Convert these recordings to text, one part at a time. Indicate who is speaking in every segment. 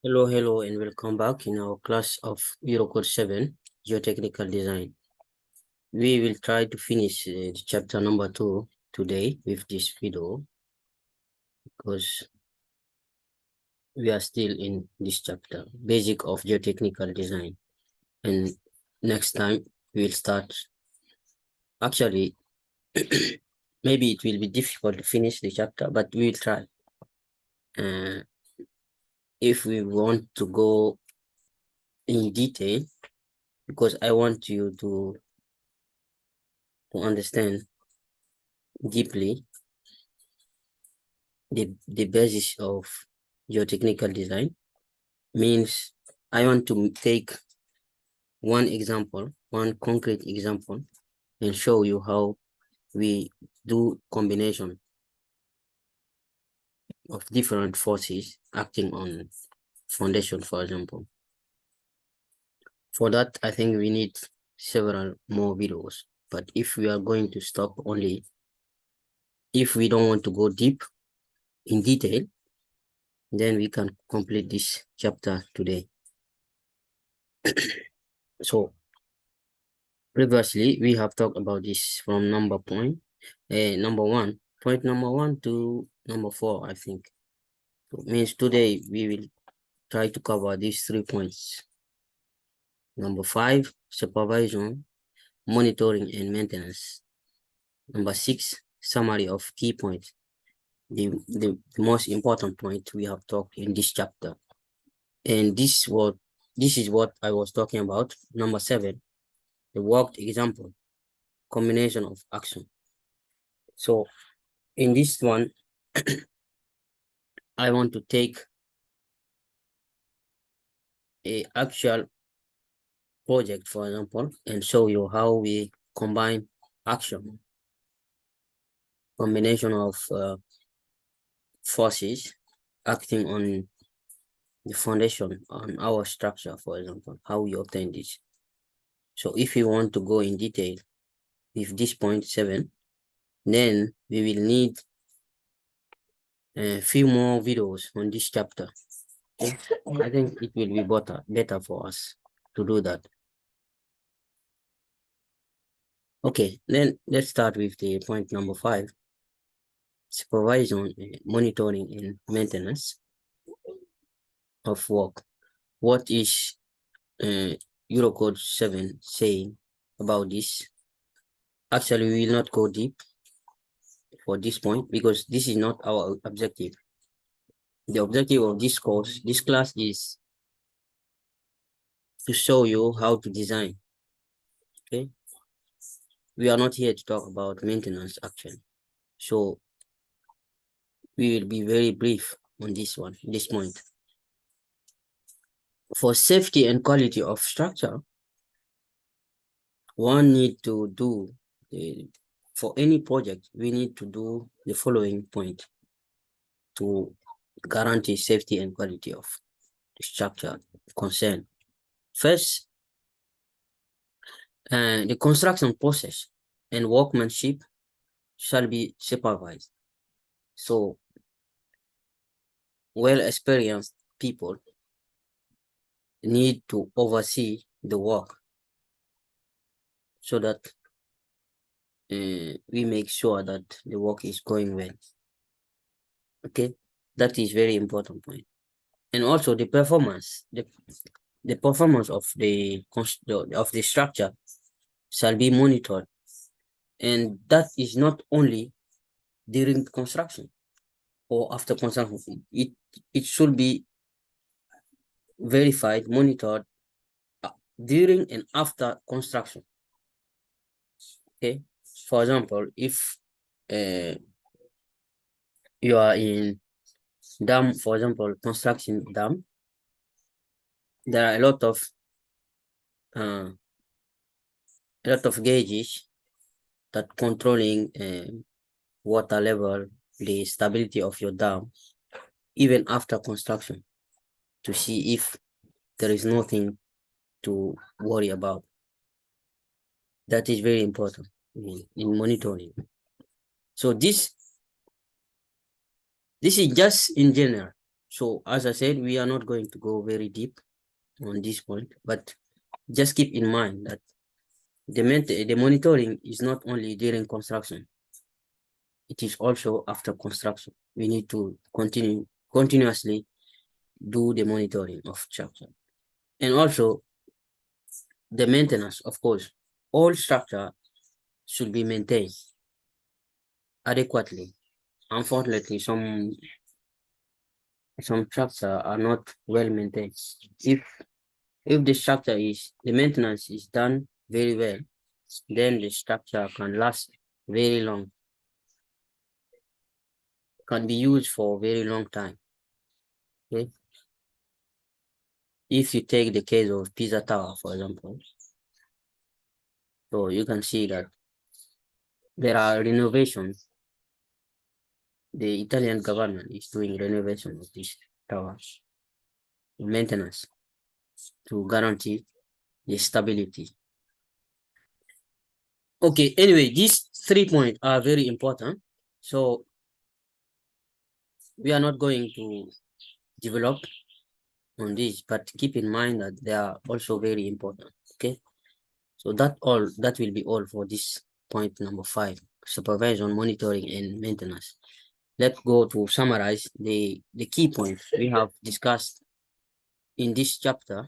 Speaker 1: Hello, and welcome back in our class of Eurocode7, Geotechnical Design. We will try to finish chapter number 2 today with this video because we are still in this chapter, Basic of Geotechnical Design. And next time we'll start, actually, maybe it will be difficult to finish the chapter, but we'll try. If we want to go in detail, because I want you to understand deeply the basis of geotechnical design, means I want to take one example, one concrete example, and show you how we do combination of different forces acting on foundation, for example. For that, I think we need several more videos, but if we are going to stop only, if we don't want to go deep in detail, then we can complete this chapter today. So previously we have talked about this from point number 1 to number 4, I think. So it means today we will try to cover these 3 points. Number 5, supervision, monitoring and maintenance. Number 6, summary of key points. The most important point we have talked in this chapter. And this is what I was talking about. Number 7, the worked example, combination of action. So in this one, I want to take a actual project, for example, and show you how we combine action, combination of forces acting on the foundation on our structure, for example, how we obtain this. So if you want to go in detail with this point 7, then we will need a few more videos on this chapter. Okay? I think it will be better for us to do that. Okay, then let's start with the point number 5. Supervision, monitoring and maintenance of work. What is Eurocode 7 saying about this? Actually, we will not go deep for this point because this is not our objective. The objective of this course, this class, is to show you how to design. Okay, we are not here to talk about maintenance action, so we will be very brief on this point. For safety and quality of structure, one need to do for any project, we need to do the following point to guarantee safety and quality of the structure concerned. First, the construction process and workmanship shall be supervised. So, well-experienced people need to oversee the work so that we make sure that the work is going well. Okay, that is very important point. And also the performance, the performance of the structure shall be monitored, and that is not only during construction or after construction. It should be verified, monitored during and after construction. Okay, for example, if you are in dam, for example, construction dam, there are a lot of gauges that controlling water level, the stability of your dam, even after construction, to see if there is nothing to worry about. That is very important in monitoring. So this is just in general. So as I said, we are not going to go very deep on this point, but just keep in mind that the monitoring is not only during construction, it is also after construction. We need to continuously do the monitoring of structure. And also the maintenance, of course, all structure should be maintained adequately. Unfortunately, some structure are not well maintained. If the structure is, the maintenance is done very well, then the structure can last very long, can be used for a very long time. Okay. If you take the case of Pisa Tower, for example, so you can see that there are renovations. The Italian government is doing renovation of these towers, maintenance to guarantee the stability. Okay, anyway, these 3 points are very important. So we are not going to develop on this, but keep in mind that they are also very important. Okay, so that will be all for this point number 5: supervision, monitoring, and maintenance. Let's go to summarize the key points we have discussed in this chapter.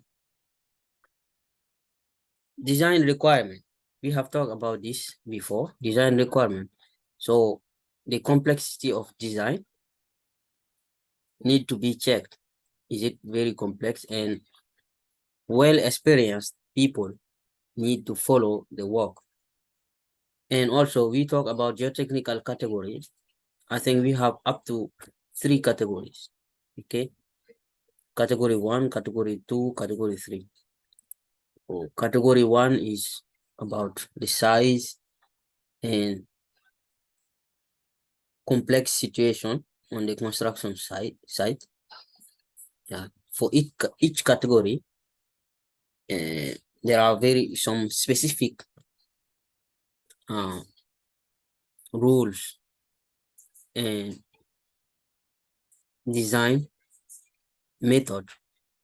Speaker 1: Design requirement. We have talked about this before. Design requirement. So the complexity of design need to be checked. Is it very complex? And well experienced people need to follow the work. And also we talk about geotechnical categories. I think we have up to 3 categories. Okay. Category 1, category 2, category 3. So category 1 is about the size and complex situation on the construction site. Yeah. For each category, there are some specific rules and design method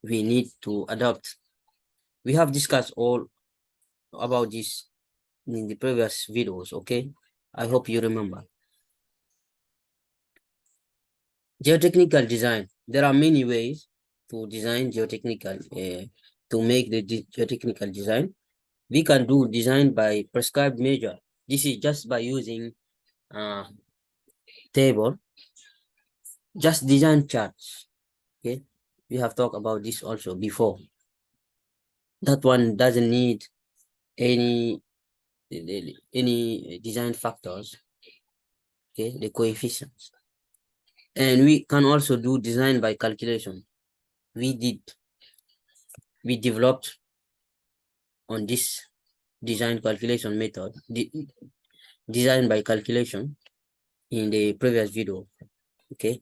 Speaker 1: we need to adopt. We have discussed all about this in the previous videos. Okay, I hope you remember. Geotechnical design. There are many ways to design geotechnical, to make the geotechnical design. We can do design by prescribed measure. This is just by using table, just design charts. Okay, we have talked about this also before. That one doesn't need any design factors. Okay, the coefficients. And we can also do design by calculation. We developed on this design calculation method, design by calculation in the previous video. Okay,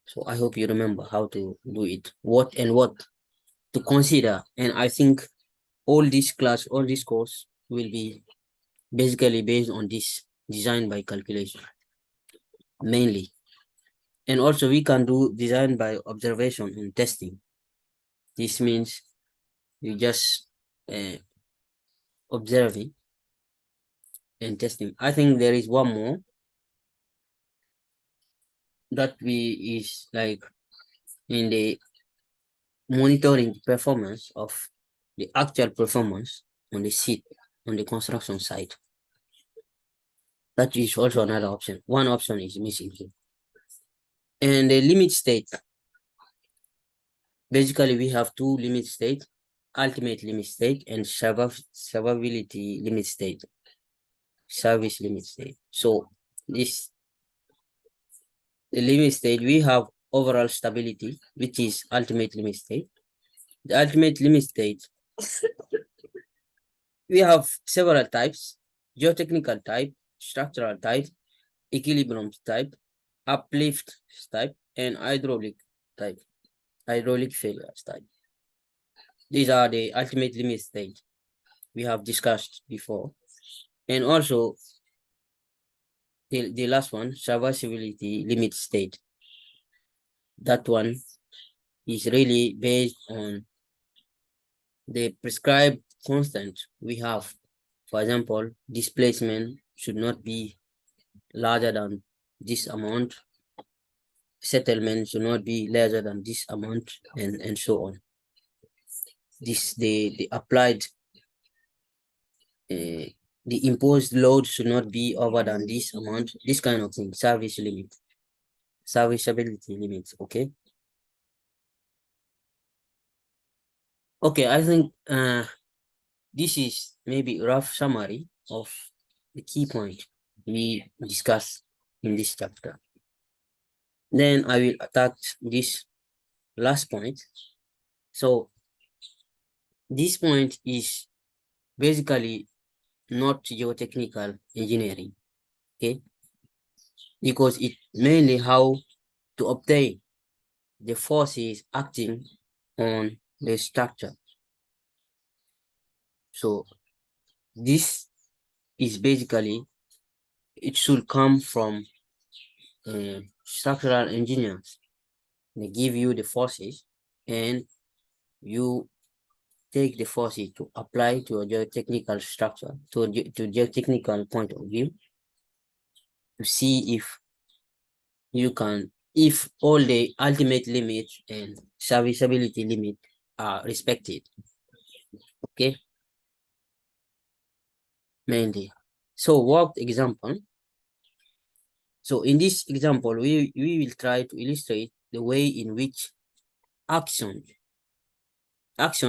Speaker 1: so I hope you remember how to do it, what to consider. And I think all this course will be basically based on this design by calculation mainly. And also we can do design by observation and testing. This means you just observing and testing. I think there is one more that is like in the monitoring performance of the actual performance on the seat, on the construction site. That is also another option. One option is missing here. And the limit state. Basically, we have 2 limit state: ultimate limit state and survivability limit state, service limit state. So the limit state, we have overall stability, which is ultimate limit state. The ultimate limit state, we have several types: geotechnical type, structural type, equilibrium type, uplift type, and hydraulic type, hydraulic failure type. These are the ultimate limit state we have discussed before. And also the last one, serviceability limit state. That one is really based on the prescribed constant we have. For example, displacement should not be larger than this amount, settlement should not be larger than this amount, and so on. This the applied the imposed load should not be over than this amount, this kind of thing, service limit, serviceability limits. Okay. Okay, I think this is maybe rough summary of the key point we discussed in this chapter. Then I will attack this last point. So this point is basically not geotechnical engineering, okay? Because it mainly how to obtain the forces acting on the structure. So this is basically, it should come from structural engineers. They give you the forces and you take the forces to apply to a geotechnical structure, to geotechnical point of view, to see if you can, if all the ultimate limits and serviceability limit are respected. Okay, mainly. So worked example. So in this example, we will try to illustrate the way in which actions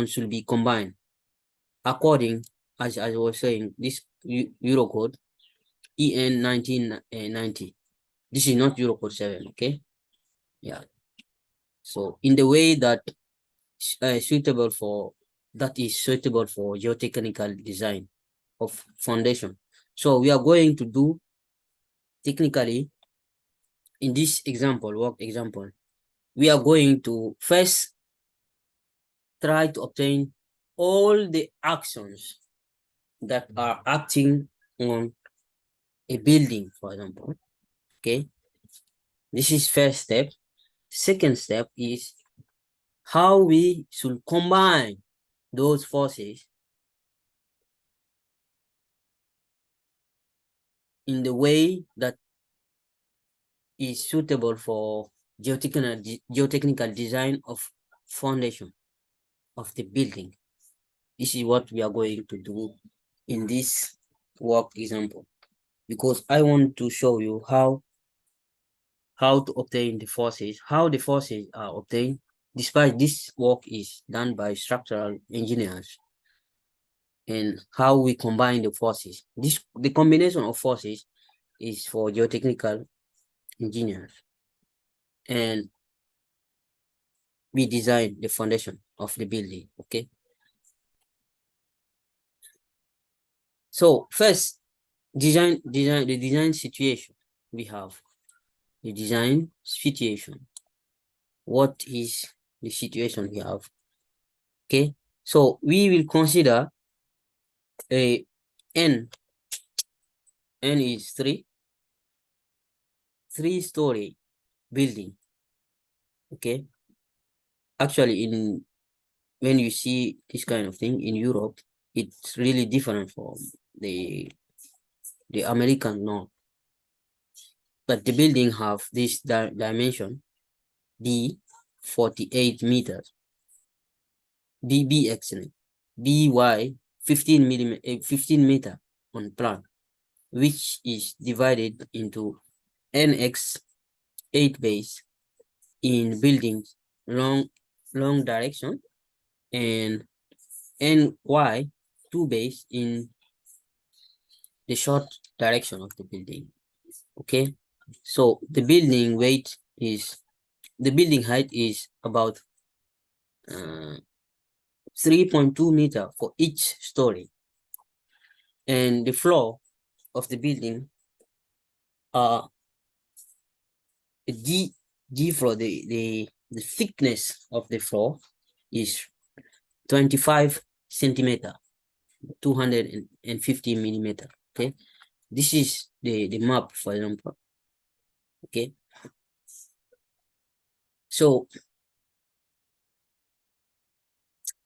Speaker 1: should be combined according, as I was saying, this Eurocode EN 1990. This is not Eurocode 7, okay? Yeah. So in the way that suitable for, that is suitable for geotechnical design of foundation. So we are going to do technically in this example, work example, we are going to first try to obtain all the actions that are acting on a building, for example. Okay, this is first step. Second step is how we should combine those forces in the way that is suitable for geotechnical design of foundation of the building. This is what we are going to do in this work example, because I want to show you how to obtain the forces, how the forces are obtained, despite this work is done by structural engineers, and how we combine the forces. The combination of forces is for geotechnical engineers, and we design the foundation of the building. Okay. So first, the design situation we have. The design situation. What is the situation we have? Okay. So we will consider a n. N is three-story building. Okay. Actually, when you see this kind of thing in Europe, it's really different from the American norm. But the building have this dimension D 48 meters, BB excellent, BY 15 meter on plan, which is divided into NX 8 bays in buildings long direction, and NY 2 bays in the short direction of the building. Okay, so the building height is about 3.2 meter for each story, and the floor of the building are D floor. The thickness of the floor is 25 centimeter, 250 millimeter. Okay, this is the map, for example. Okay, so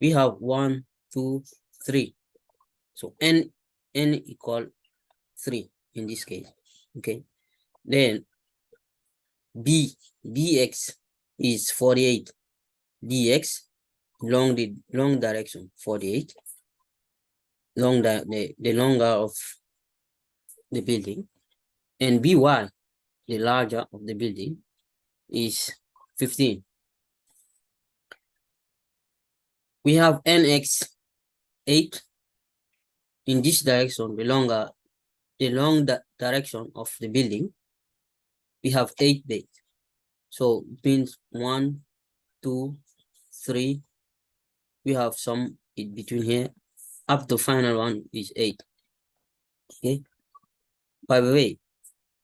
Speaker 1: we have 1, 2, 3. So n equal 3 in this case. Okay. Then bx is 48. Bx long direction 48. The longer of the building, and by the larger of the building is 15. We have nx 8 in this direction, the long direction of the building. We have 8 beds. So it means 1, 2, 3. We have some in between here. Up to final one is 8. Okay. By the way,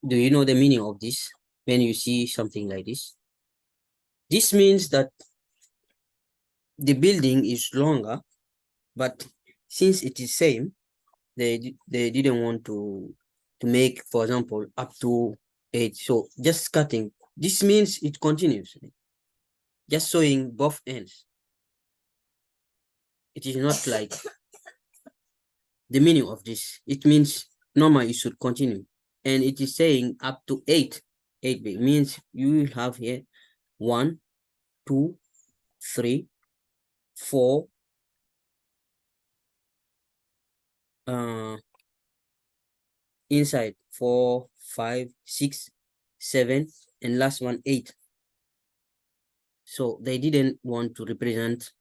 Speaker 1: do you know the meaning of this when you see something like this? This means that the building is longer, but since it is same, they didn't want to make, for example, up to 8. So just cutting. This means it continues. Just showing both ends. It is not like the meaning of this. It means normally it should continue. And it is saying up to 8. 8 means you will have here 1, 2, 3, 4, inside 4, 5, 6, 7, and last one 8. So they didn't want to represent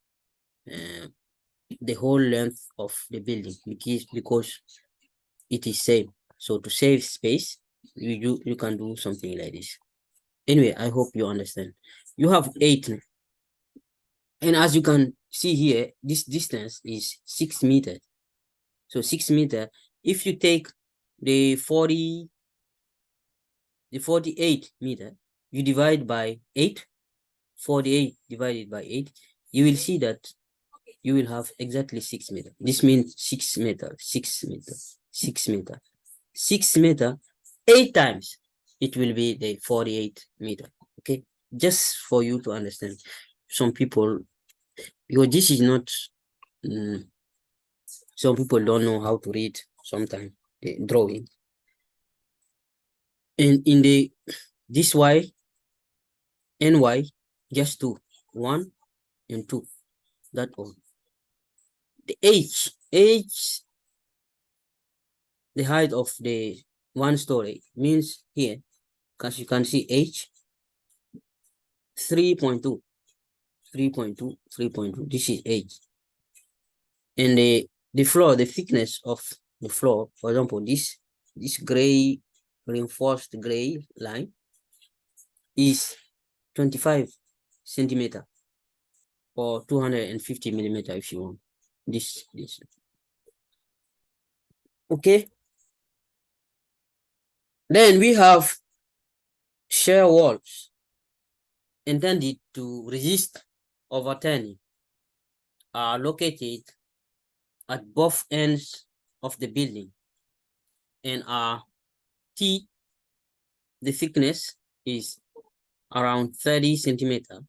Speaker 1: the whole length of the building because it is same. So to save space, you can do something like this. Anyway, I hope you understand. You have 8, and as you can see here, this distance is 6 meters. So 6 meters. If you take the 48 meter, you divide by 8. 48 divided by 8, you will see that you will have exactly 6 meters. This means 6 meters, 6 meters, 6 meters, 6 meters, 8 times. It will be the 48 meter. Okay, just for you to understand. Some people, because this is not, some people don't know how to read sometimes drawing. And in this y, ny, just 2, 1 and 2. That all. The h, the height of the 1 story means here, because you can see h 3.2, 3.2, 3.2. This is h. And the floor, the thickness of the floor, for example, this gray, reinforced gray line is 25 centimeter or 250 millimeter if you want. This. Okay. Then we have shear walls intended to resist overturning are located at both ends of the building and are the thickness is around 30 centimeter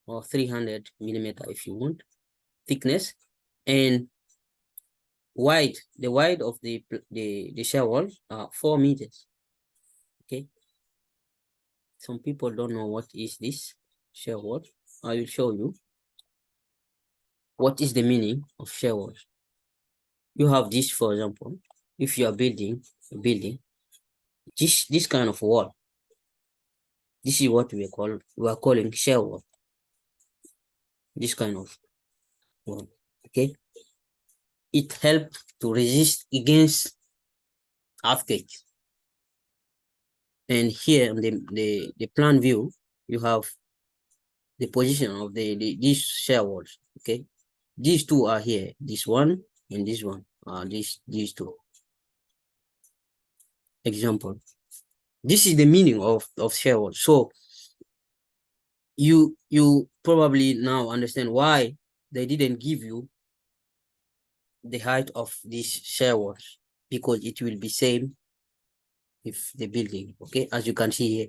Speaker 1: or 300 millimeter if you want thickness, and the wide of the shear walls are 4 meters. Okay, some people don't know what is this shear wall. I will show you what is the meaning of shear walls. You have this, for example, if you are building a building, this kind of wall, this is what we are calling shear wall. This kind of wall. Okay, it helps to resist against earthquakes. And here in the plan view, you have the position of these shear walls. Okay, these two are here, this one and this one are these two. Example, this is the meaning of shear wall. So you probably now understand why they didn't give you the height of these shear walls, because it will be same if the building. Okay, as you can see here,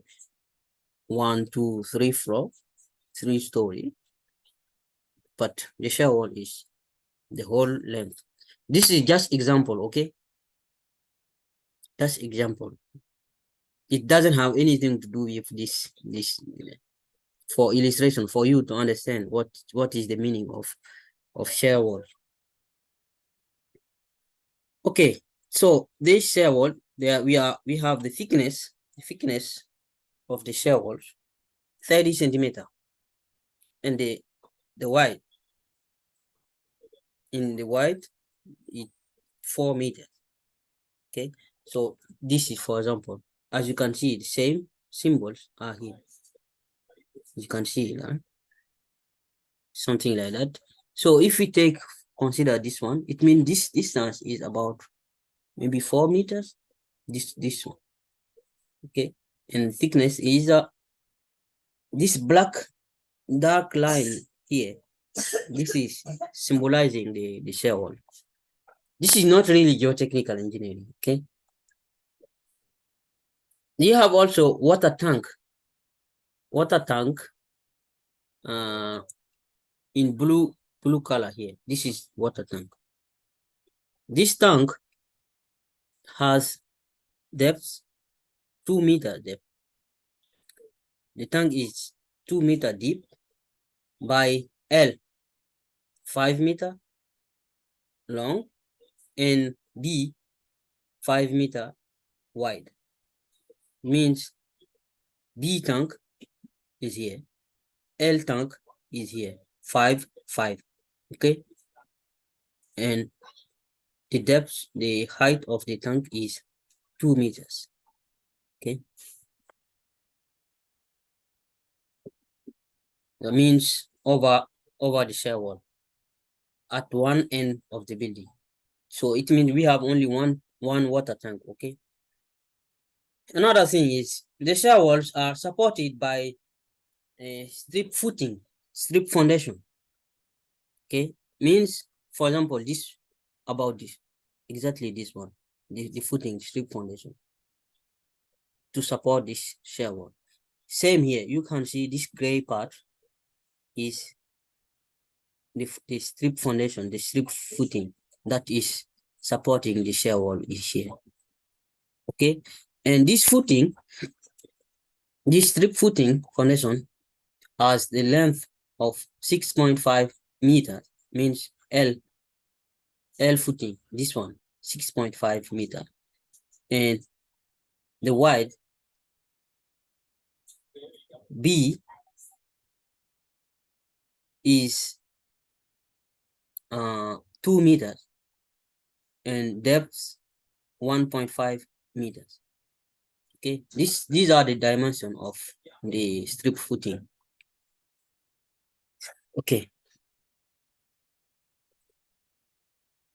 Speaker 1: 1, 2, 3 floor, 3 story. but the shear wall is the whole length. This is just example, okay? That's example. It doesn't have anything to do with this for illustration, for you to understand what is the meaning of shear wall. Okay, so this shear wall, there we have the thickness of the shear wall, 30 centimeter, and the wide in the wide is 4 meters. Okay, so this is, for example, as you can see, the same symbols are here. You can see something like that. So if we consider this one, it means this distance is about maybe 4 meters. This one, okay, and thickness is this black dark line here. This is symbolizing the shear wall. This is not really geotechnical engineering, okay? You have also water tank in blue color here. This is water tank. This tank has depth 2 meter depth. The tank is 2 meter deep by L 5 meter long and B 5 meter wide. Means B tank is here, L tank is here, 5 5. Okay, and the depth, the height of the tank is 2 meters. Okay, that means over the shear wall at one end of the building. So it means we have only one water tank. Okay, another thing is the shear walls are supported by a strip foundation. Okay, means, for example, exactly this one, the footing strip foundation to support this shear wall. Same here, you can see this gray part is the strip foundation, the strip footing that is supporting the shear wall is here. Okay, and this strip footing foundation has the length of 6.5 meters, means L footing, this one 6.5 meter, and the wide B is 2 meters and depth 1.5 meters. Okay, these are the dimension of the strip footing. Okay,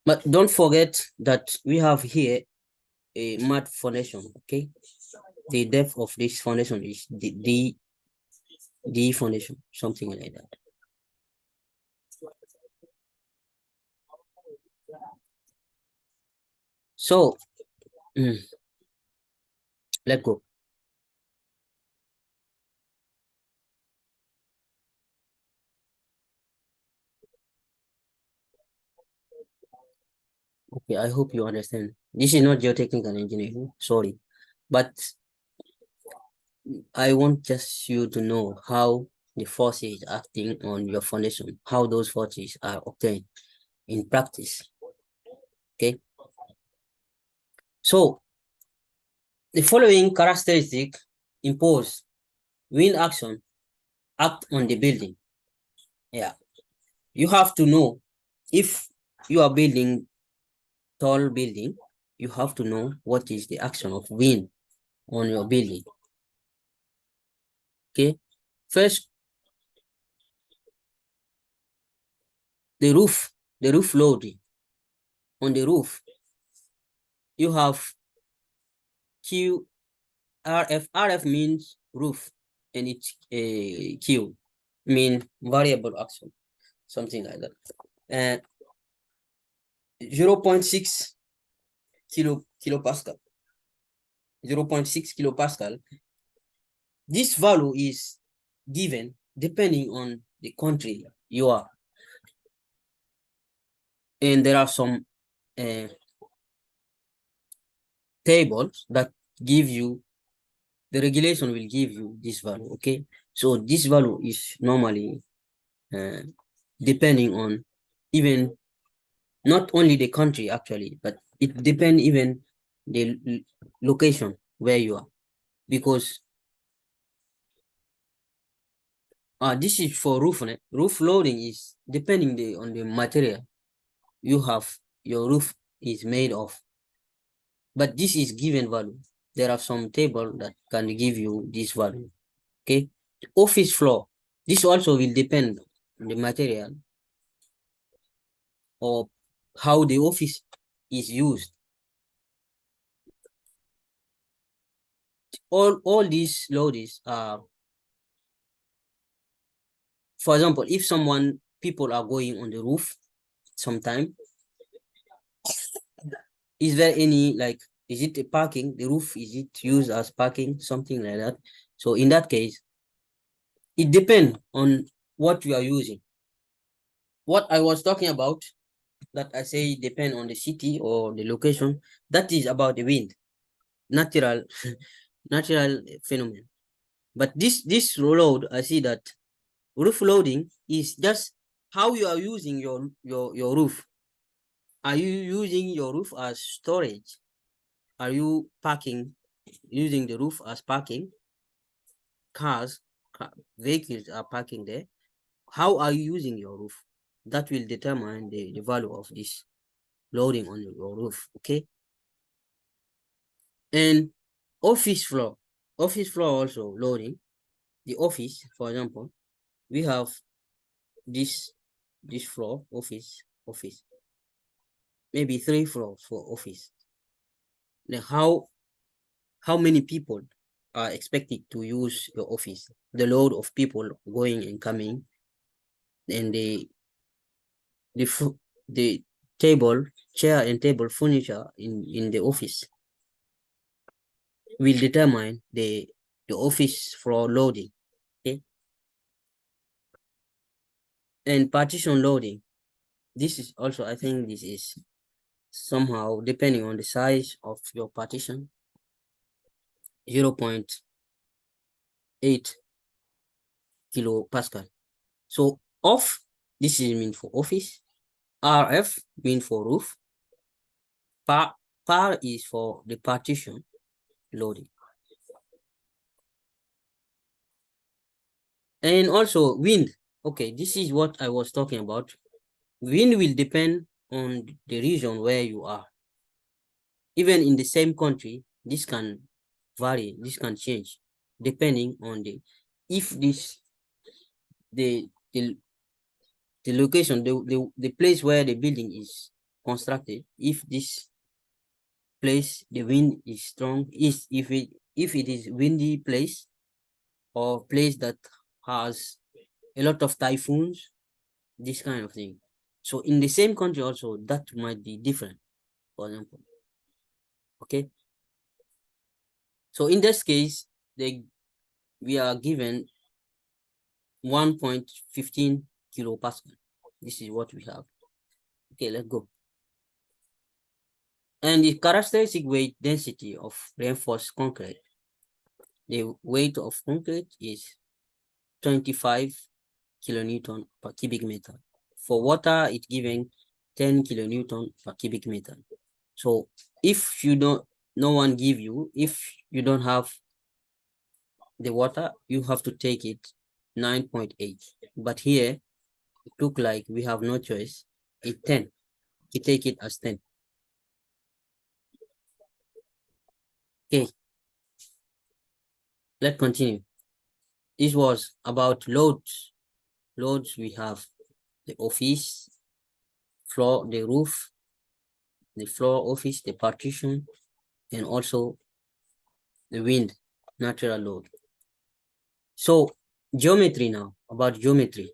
Speaker 1: but don't forget that we have here a mud foundation. Okay, the depth of this foundation is the foundation, something like that. So let's go. Okay, I hope you understand. This is not geotechnical engineering, sorry, but I want just you to know how the forces acting on your foundation, how those forces are obtained in practice. Okay, so the following characteristic impose wind action act on the building. Yeah, you have to know, if you are building tall building, you have to know what is the action of wind on your building. Okay, first, the roof loading. On the roof, you have RF means roof, and it's Q mean variable action, something like that. And 0.6 kilopascal. 0.6 kilopascal. This value is given depending on the country you are. And there are some tables that give you, the regulation will give you this value. Okay, so this value is normally uh, depending on even not only the country actually, but it depends even the location where you are, because this is for roof. Roof loading is depending on the material you have, your roof is made of, but this is given value. There are some table that can give you this value. Okay, office floor, this also will depend on the material or how the office is used. All these loads are, for example, if people are going on the roof sometime, is there any, like, is it a parking, the roof, is it used as parking, something like that? So in that case, it depends on what you are using. What I was talking about, that I say depend on the city or the location, that is about the wind, natural natural phenomenon. But this load, I see that roof loading is just how you are using your roof. Are you using your roof as storage? Are you parking, using the roof as parking? Cars, vehicles are parking there. How are you using your roof? That will determine the value of this loading on your roof. Okay. And office floor. Office floor also loading. The office, for example, we have this floor, office, maybe 3 floors for office. Now how many people are expected to use your office? The load of people going and coming, and the table, chair and table furniture in the office will determine the office floor loading. Okay. And partition loading, this is also, I think this is somehow depending on the size of your partition, 0.8 kilopascal. So off, this is mean for office, RF mean for roof, par is for the partition loading. And also wind. Okay, this is what I was talking about. Wind will depend on the region where you are. Even in the same country, this can vary, this can change depending on if this the the, the location, the place where the building is constructed, if this place the wind is strong, is if it is windy place, or place that has a lot of typhoons, this kind of thing. So in the same country also, that might be different, for example. Okay. So in this case, we are given 1.15 kilopascal. This is what we have. Okay, let's go. And the characteristic weight density of reinforced concrete. The weight of concrete is 25 kilonewton per cubic meter. For water, it's given 10 kilonewton per cubic meter. So if you don't, no one give you, if you don't have the water, you have to take it 9.8. But here, it look like we have no choice. It's 10. We take it as 10. Okay, let's continue. This was about loads. Loads, we have the office, floor, the roof, the floor, office, the partition, and also the wind, natural load. So geometry now, about geometry.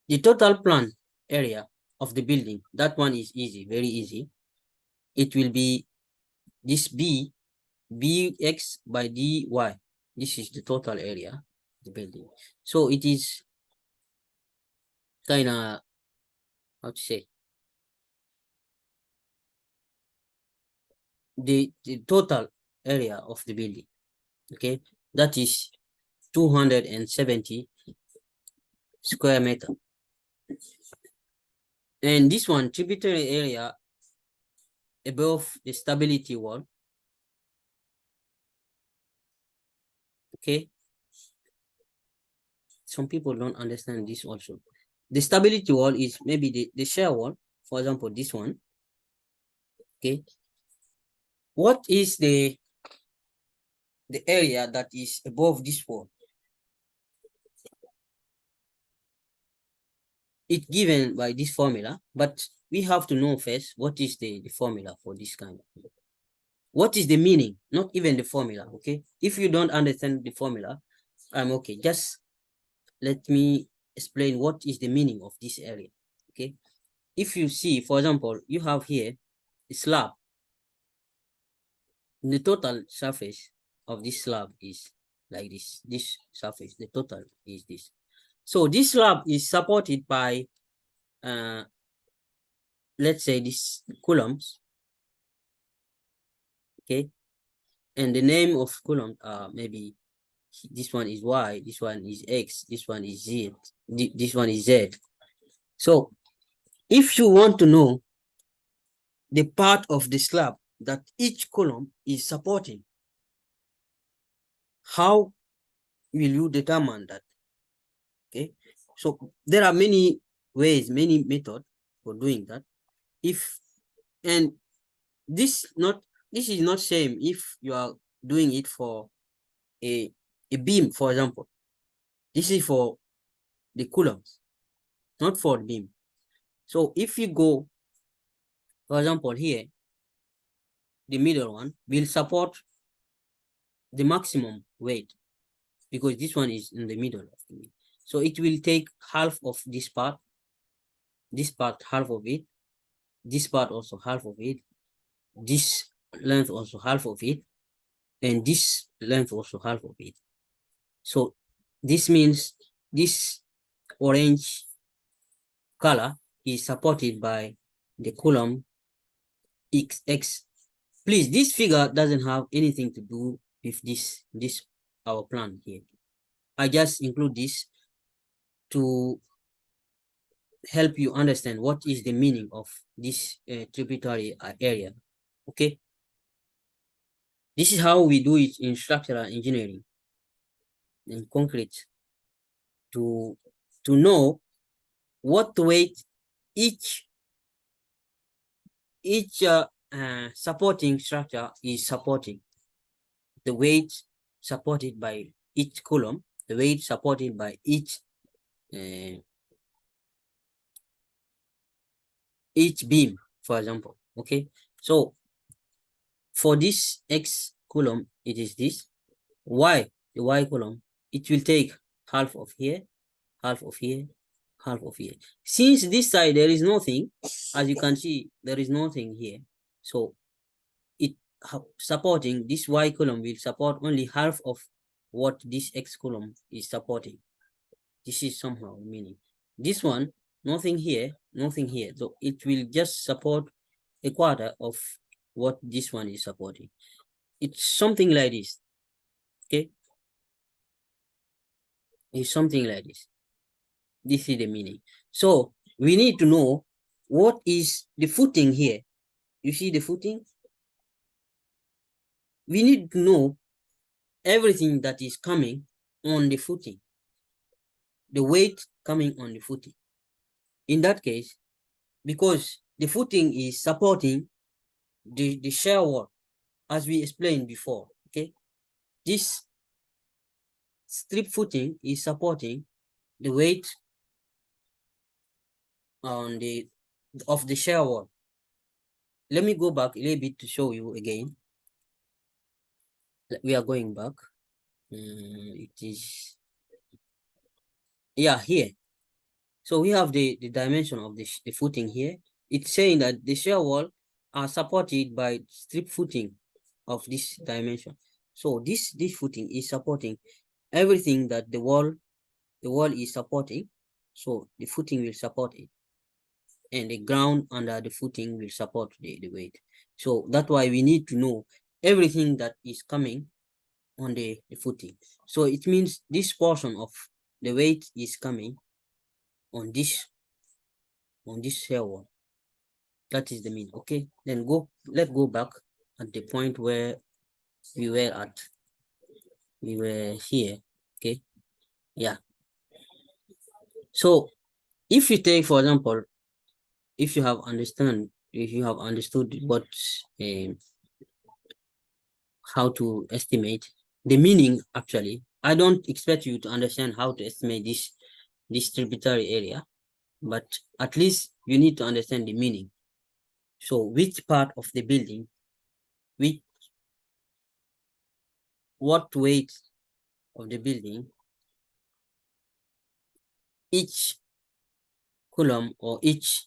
Speaker 1: The total plan area of the building, that one is easy, very easy. It will be this bx by dy. This is the total area of the building. So it is kind of how to say, the total area of the building. Okay, that is 270 square meter. And this one, tributary area above the stability wall. Okay, some people don't understand this also. The stability wall is maybe the shear wall, for example, this one. Okay, what is the area that is above this wall? It's given by this formula, but we have to know first what is the formula for this kind of thing. What is the meaning? Not even the formula. Okay, if you don't understand the formula, I'm okay. Just let me explain what is the meaning of this area. Okay, if you see, for example, you have here a slab. The total surface of this slab is like this. This surface, the total is this. So this slab is supported by, let's say, these columns. Okay, and the name of column, maybe this one is Y, this one is X, this one is Z, this one is Z. So if you want to know the part of the slab that each column is supporting, how will you determine that? Okay, so there are many ways, many methods for doing that. And this is not same if you are doing it for a beam, for example. This is for the columns, not for the beam. So if you go, for example, here, the middle one will support the maximum weight because this one is in the middle of the middle. So it will take half of this part, half of it, this part also half of it, this length also half of it, and this length also half of it. So this means this orange color is supported by the column XX. Please, this figure doesn't have anything to do with this our plan here. I just include this to help you understand what is the meaning of this tributary area. Okay, this is how we do it in structural engineering and concrete to know what weight each supporting structure is supporting. The weight supported by each column, the weight supported by each beam, for example. Okay, so for this X column, it is this. Y, the Y column, it will take half of here, half of here, half of here. Since this side there is nothing, as you can see, there is nothing here. So it supporting this Y column will support only half of what this X column is supporting. This is somehow meaning. This one, nothing here, nothing here. So it will just support a quarter of what this one is supporting. It's something like this. Okay, it's something like this. This is the meaning. So we need to know what is the footing here. You see the footing? We need to know everything that is coming on the footing, the weight coming on the footing. In that case, because the footing is supporting the shear wall, as we explained before, okay? This strip footing is supporting the weight on of the shear wall. Let me go back a little bit to show you again. We are going back. It is, yeah, here. So we have the dimension of the footing here. It's saying that the shear wall are supported by strip footing of this dimension. So this footing is supporting everything that the wall is supporting. So the footing will support it. and the ground under the footing will support the weight. So that's why we need to know everything that is coming on the footing. So it means this portion of the weight is coming on this shear wall. That is the mean. Okay, then let's go back at the point where we were at. We were here. Okay, yeah. So if you take, for example, if you have understood what how to estimate the meaning, actually I don't expect you to understand how to estimate this tributary area, but at least you need to understand the meaning. So which part of the building, which what weight of the building each column or each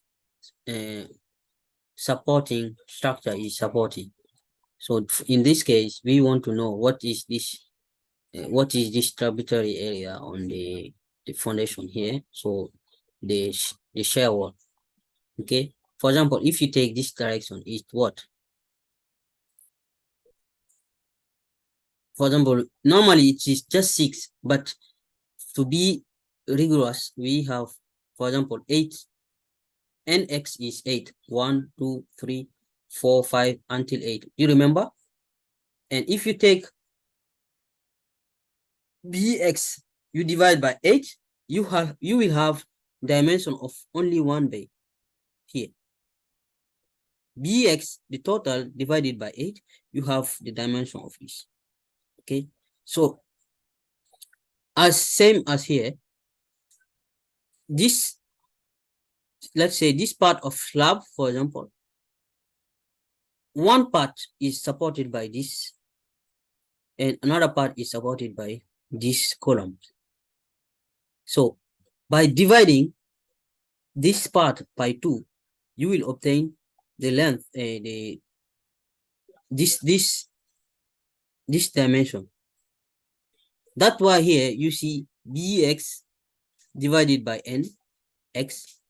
Speaker 1: uh, supporting structure is supporting. So in this case, we want to know what is this tributary area on the foundation here. So the shear wall. Okay. For example, if you take this direction, it's what? For example, normally it is just 6, but to be rigorous, we have, for example, 8. Nx is 8. 1, 2, 3, 4, 5 until 8. You remember? And if you take bx, you divide by 8, you will have dimension of only 1 bay here. Bx, the total divided by 8, you have the dimension of this. Okay, so as same as here, this, let's say this part of slab, for example, one part is supported by this and another part is supported by this column. So by dividing this part by 2, you will obtain the length, this dimension. That's why here you see bx divided by nx.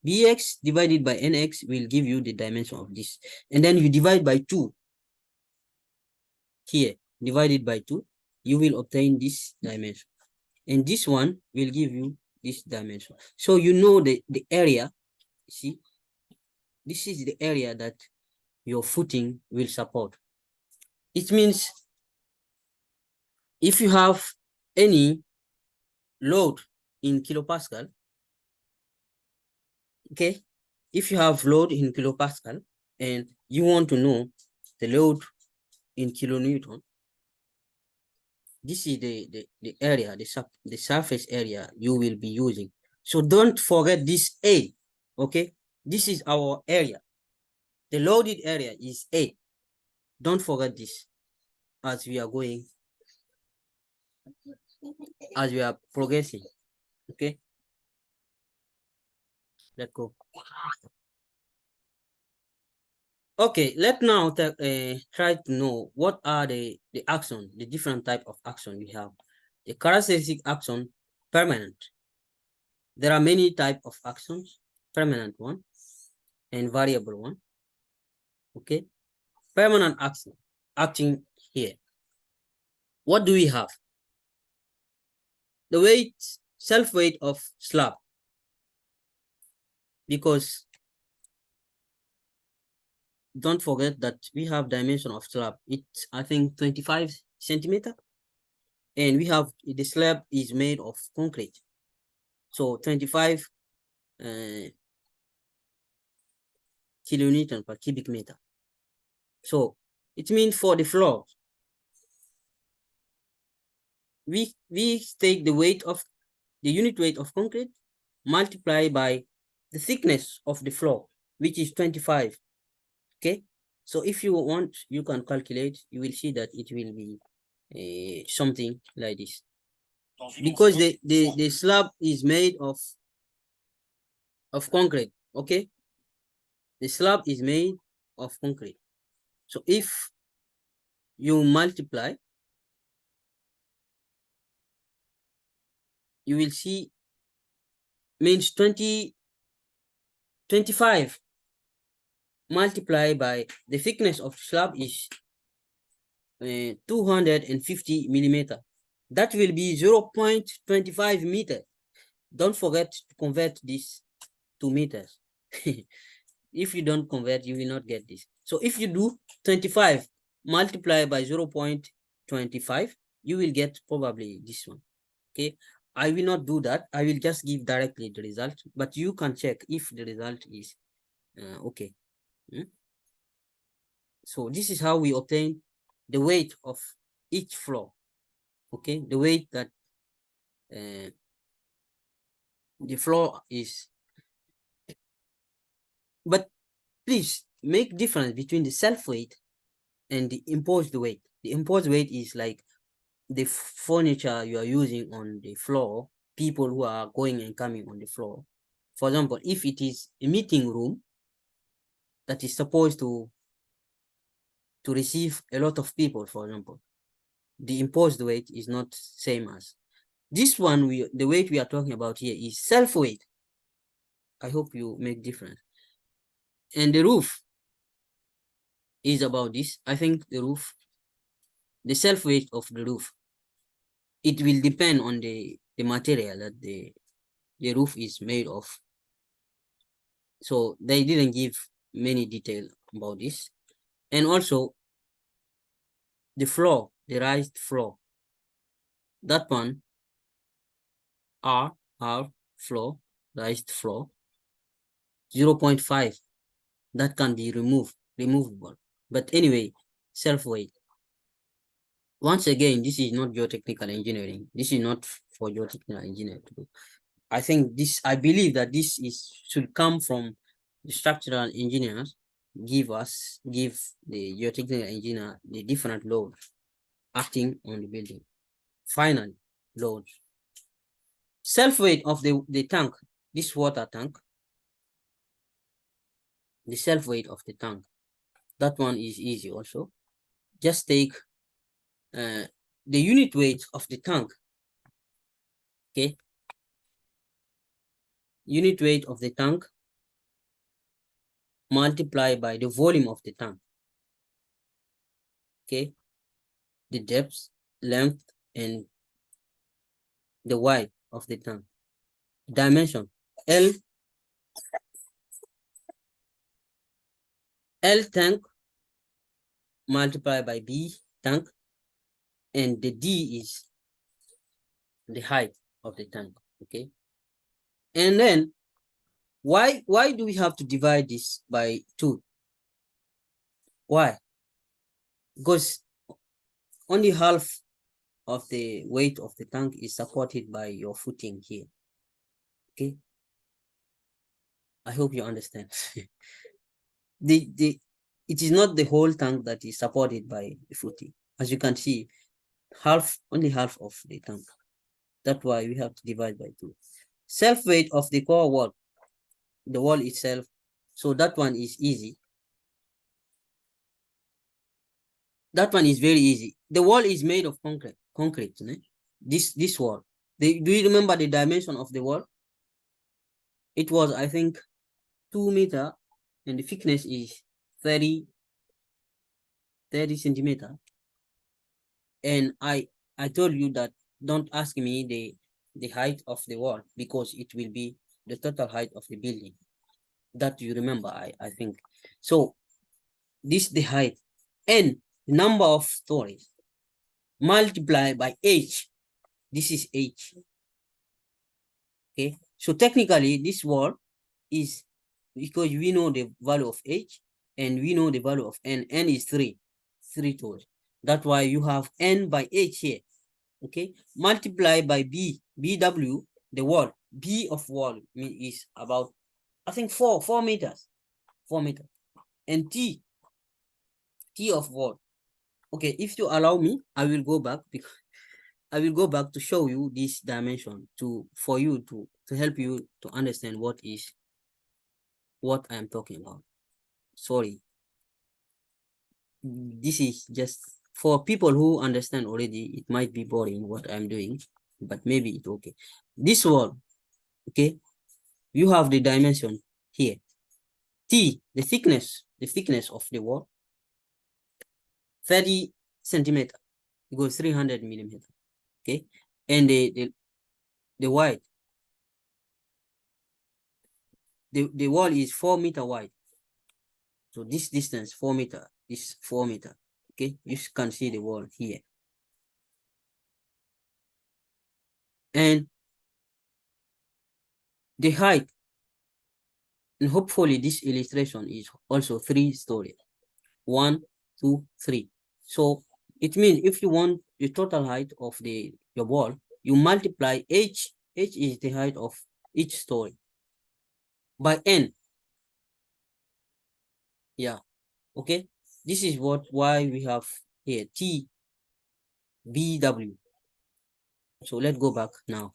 Speaker 1: Bx divided by nx will give you the dimension of this. And then you divide by 2 here, divided by 2, you will obtain this dimension. And this one will give you this dimension. So you know the area, see, this is the area that your footing will support. It means if you have any load in kilopascal, okay, if you have load in kilopascal and you want to know the load in kilonewton, this is the area, the surface area you will be using. So don't forget this A, okay? This is our area. The loaded area is A. Don't forget this as we are going, as we are progressing, okay? Let's go. Okay, let's now try to know what are the action, the different type of action we have. The characteristic action, permanent. There are many type of actions, permanent one and variable one. Okay, permanent action, acting here. What do we have? The weight, self-weight of slab, because don't forget that we have dimension of slab. It's, I think, 25 centimeter. And we have the slab is made of concrete. So 25 kilonewton per cubic meter. So it means for the floor, we take the weight of the unit weight of concrete multiply by the thickness of the floor, which is 25. Okay, so if you want, you can calculate. You will see that it will be something like this, because the slab is made of concrete. Okay, the slab is made of concrete. So if you multiply, you will see means 25 25 multiplied by the thickness of slab is 250 millimeter. That will be 0.25 meter. Don't forget to convert this to meters. If you don't convert, you will not get this. So if you do 25 multiplied by 0.25, you will get probably this one. Okay, I will not do that. I will just give directly the result, but you can check if the result is okay. So this is how we obtain the weight of each floor. Okay, the weight that the floor is. But please make difference between the self weight and the imposed weight. The imposed weight is like the furniture you are using on the floor, people who are going and coming on the floor. For example, if it is a meeting room that is supposed to receive a lot of people, for example, the imposed weight is not same as this one. The weight we are talking about here is self weight. I hope you make difference. And the roof is about this. I think the roof, the self weight of the roof, it will depend on the material that the roof is made of. So they didn't give many detail about this. And also the floor, the raised floor, that one R floor, raised floor, 0.5, that can be removable. But anyway, self weight. Once again, this is not geotechnical engineering. This is not for geotechnical engineering to do. I think this, I believe that this should come from the structural engineers, give the geotechnical engineer the different loads acting on the building. Final loads. Self-weight of the tank, this water tank, the self-weight of the tank, that one is easy also. Just take the unit weight of the tank, okay? Unit weight of the tank multiplied by the volume of the tank, okay? The depth, length, and the width of the tank. Dimension, L tank multiplied by B tank, and the D is the height of the tank, okay? And then why do we have to divide this by 2? Why? Because only half of the weight of the tank is supported by your footing here, okay? I hope you understand. It is not the whole tank that is supported by the footing. As you can see, only half of the tank. That's why we have to divide by 2. Self weight of the core wall, the wall itself. So that one is easy. That one is very easy. The wall is made of concrete. This wall. Do you remember the dimension of the wall? It was, I think, 2 meters, and the thickness is 30 centimeters. And I told you that don't ask me the height of the wall, because it will be the total height of the building. That you remember, I think. So this the height, and number of stories multiplied by h. This is h. Okay, so technically this wall is, because we know the value of h and we know the value of n. N is 3 stories. That's why you have n by h here. Okay, multiply by bw, the wall. B of wall is about, I think, 4 meters. 4 meters. And t of wall. Okay, if you allow me, I will go back, because I will go back to show you this dimension for you to help you to understand what I am talking about. Sorry. This is just for people who understand already. It might be boring what I'm doing, but maybe it's okay. This wall, okay, you have the dimension here. T, the thickness of the wall, 30 centimeter, equals 300 millimeter. Okay, and the wide, the wall is 4 meter wide. So this distance 4 meter is 4 meter. Okay, you can see the wall here. And the height, and hopefully this illustration is also 3-story. 1, 2, 3. So it means if you want the total height of your wall, you multiply h is the height of each story, by n. Yeah, okay. This is why we have here T B W. So let's go back now.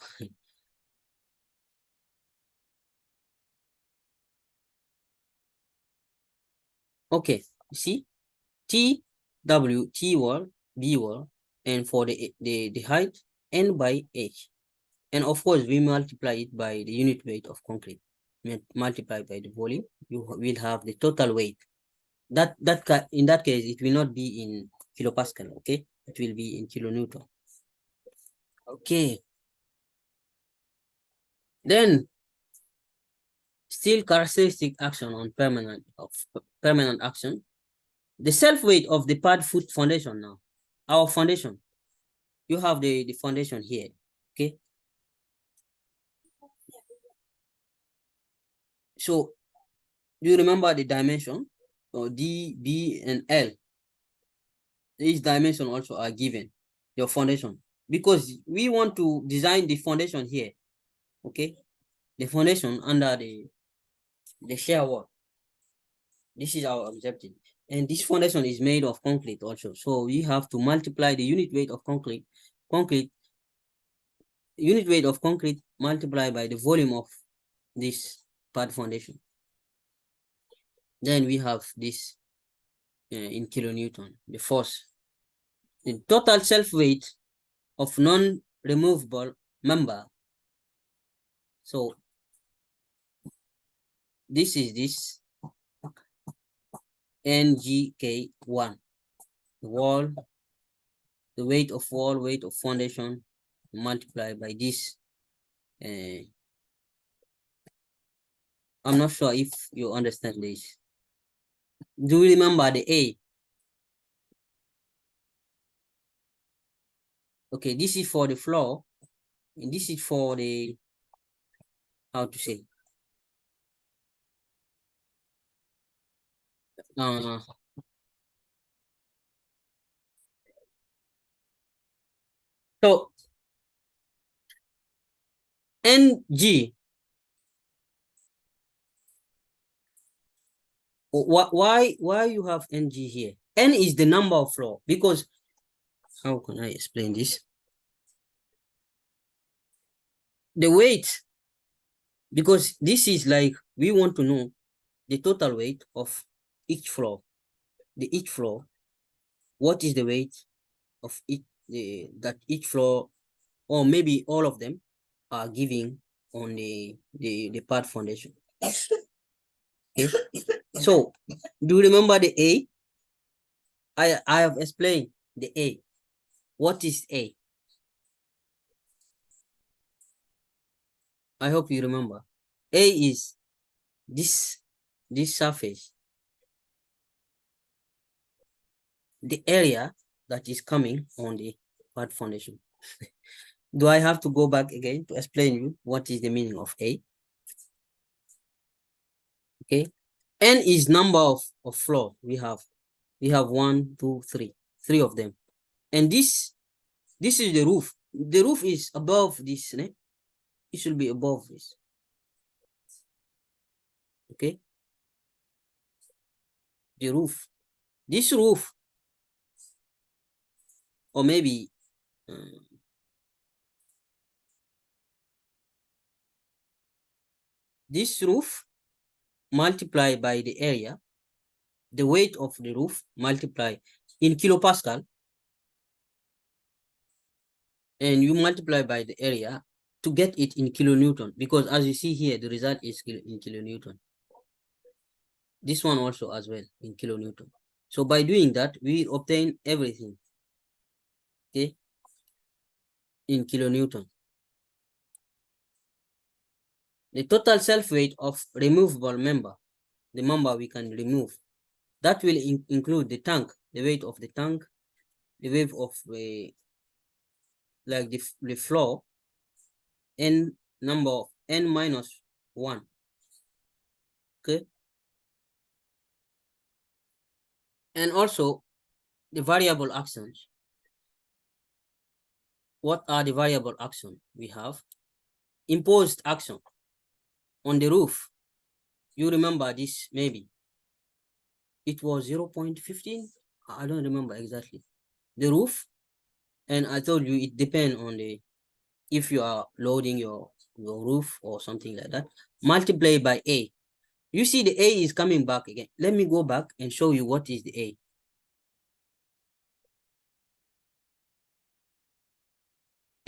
Speaker 1: Okay, see, T W, T wall, B wall, and for the height, n by h. And of course, we multiply it by the unit weight of concrete. Multiplied by the volume, you will have the total weight. In that case, it will not be in kilopascal, okay? It will be in kilonewton. Okay. Then, still characteristic action on permanent action. The self weight of the pad foot foundation now. Our foundation. You have the foundation here, okay? So, do you remember the dimension? So D, B, and L. These dimensions also are given, your foundation. Because we want to design the foundation here, okay? The foundation under the shear wall. This is our objective. And this foundation is made of concrete also. So we have to multiply the unit weight of concrete multiplied by the volume of this pad foundation. Then we have this in kilonewton, the force. The total self-weight of non-removable member. So this is this NGK1, the wall, the weight of wall, weight of foundation, multiplied by this. I'm not sure if you understand this. Do you remember the A? Okay, this is for the floor, and this is for the, how to say? Uh, so NG, why you have NG here? N is the number of floor, because, how can I explain this? The weight, because this is like, we want to know the total weight of each floor. Each floor, what is the weight of that each floor, or maybe all of them, are giving on the pad foundation. Okay. So, do you remember the A? I have explained the A. What is A? I hope you remember. A is this surface, the area that is coming on the pad foundation. Do I have to go back again to explain you what is the meaning of A? Okay. N is number of floors we have. We have 1, 2, 3. 3 of them. And this is the roof. The roof is above this, né? It should be above this. Okay. The roof. This roof, or maybe this roof multiplied by the area, the weight of the roof multiply in kilopascal, and you multiply by the area to get it in kilonewton, because as you see here, the result is in kilonewton. This one also as well in kilonewton. So by doing that, we obtain everything, okay, in kilonewton. The total self-weight of removable member, the member we can remove, that will include the tank, the weight of the tank, the weight of like the floor, n number of n minus 1, okay, and also the variable actions. What are the variable actions? We have imposed action on the roof. You remember this, maybe it was 0.15, I don't remember exactly, the roof. And I told you it depends on the, if you are loading your roof or something like that, multiply by A. You see the A is coming back again. Let me go back and show you what is the A.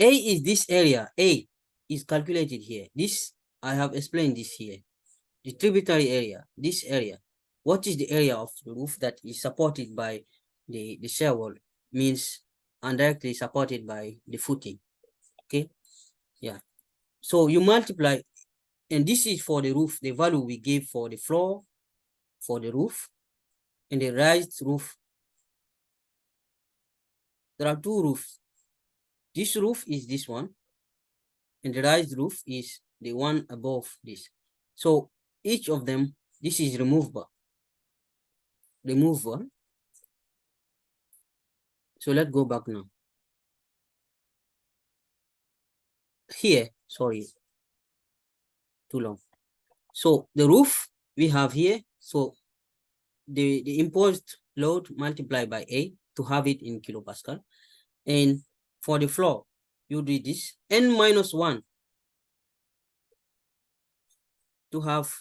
Speaker 1: A is this area. A is calculated here. This, I have explained this here. The tributary area, this area. What is the area of the roof that is supported by the shear wall? Means indirectly supported by the footing. Okay, yeah. So you multiply, and this is for the roof, the value we gave for the floor, for the roof, and the raised roof. There are two roofs. This roof is this one, and the raised roof is the one above this. So each of them, this is removable. So let's go back now. Here, sorry, too long. So the roof we have here, so the imposed load multiplied by A to have it in kilopascal. And for the floor, you do this, n minus 1 to have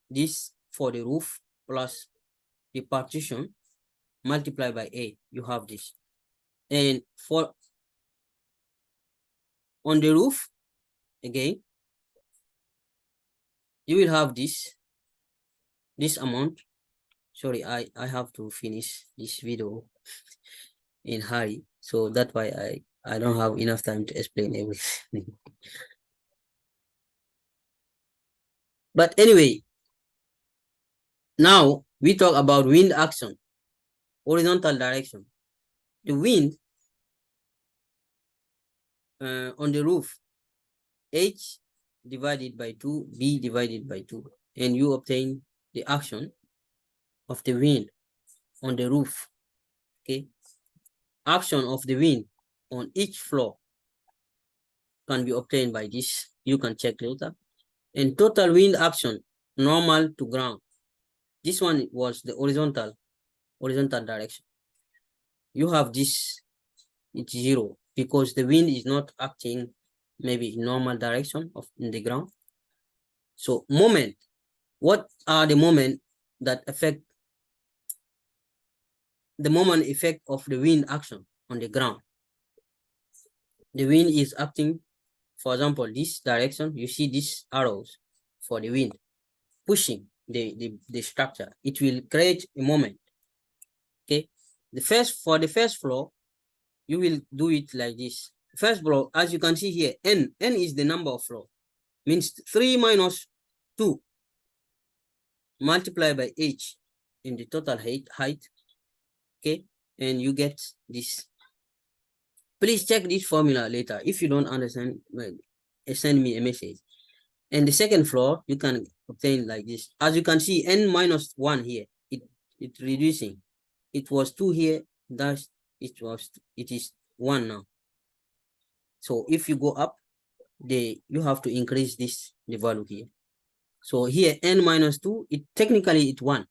Speaker 1: this for the roof plus the partition multiplied by A, you have this. And for on the roof, again, you will have this amount. Sorry, I have to finish this video in hurry, so that's why I don't have enough time to explain everything. But anyway, now we talk about wind action, horizontal direction. The wind on the roof, H divided by 2, B divided by 2, and you obtain the action of the wind on the roof, okay? Action of the wind on each floor can be obtained by this. You can check later. And total wind action, normal to ground. This one was the horizontal direction. You have this, it's 0, because the wind is not acting maybe in normal direction of in the ground. So moment, what are the moment that affect the moment effect of the wind action on the ground? The wind is acting, for example, this direction, you see these arrows for the wind pushing the structure. It will create a moment, okay? For the first floor, you will do it like this. First floor, as you can see here, n is the number of floor, means 3 minus 2 multiplied by h in the total height, okay? And you get this. Please check this formula later. If you don't understand, well, send me a message. And the second floor, you can obtain like this. As you can see, n minus 1 here, it's reducing. It was 2 here, thus it is 1 now. So if you go up, you have to increase the value here. So here, n minus 2, technically it's 1.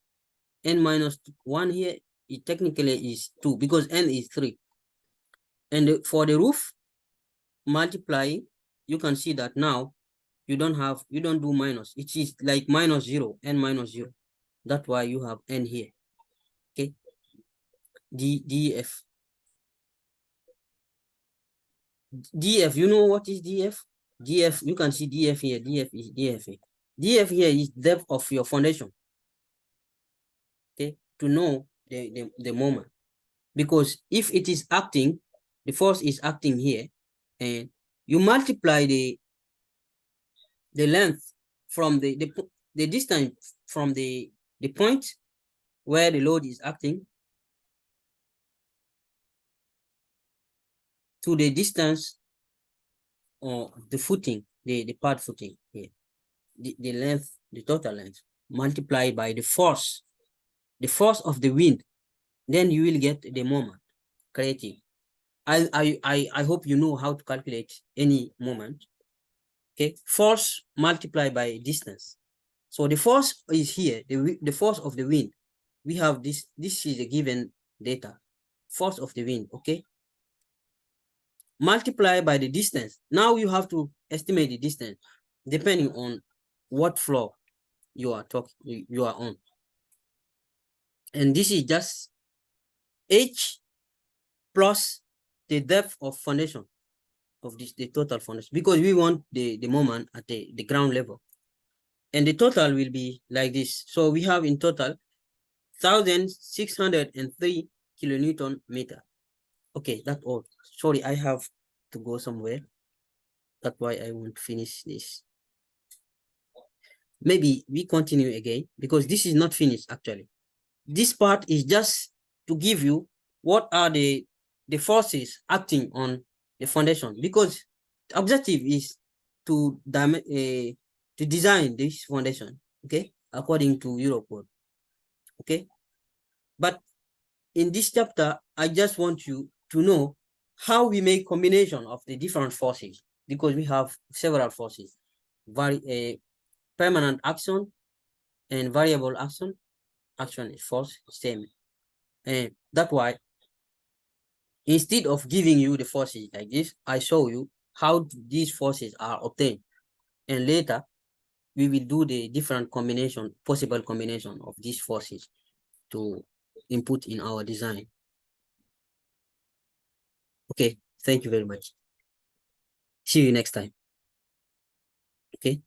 Speaker 1: N minus 1 here, it technically is 2 because n is 3. And for the roof, multiplying, you can see that now you don't do minus. It is like minus 0, n minus 0. That's why you have n here, okay? df. df, you know what is df? df, you can see df here. df is df here. df here is depth of your foundation. to know the moment, because if it is acting, the force is acting here, and you multiply the length from the distance from the point where the load is acting to the distance or the footing, the pad footing here, the length, the total length, multiplied by the force of the wind, then you will get the moment created. I hope you know how to calculate any moment. Okay, force multiplied by distance. So the force is here, the force of the wind. We have this is a given data, force of the wind, okay? Multiply by the distance. Now you have to estimate the distance depending on what floor you are on. And this is just H plus the depth of foundation of the total foundation, because we want the moment at the ground level. And the total will be like this. So we have in total 1,603 kilonewton meter. Okay, that's all. Sorry, I have to go somewhere. That's why I won't finish this. Maybe we continue again, because this is not finished actually. This part is just to give you what are the forces acting on the foundation, because the objective is to design this foundation, okay, according to Eurocode, okay. But in this chapter, I just want you to know how we make combination of the different forces, because we have several forces, permanent action and variable action. Action is force, same. And that's why instead of giving you the forces like this, I show you how these forces are obtained. And later, we will do the different possible combination of these forces to input in our design. Okay, thank you very much. See you next time. Okay.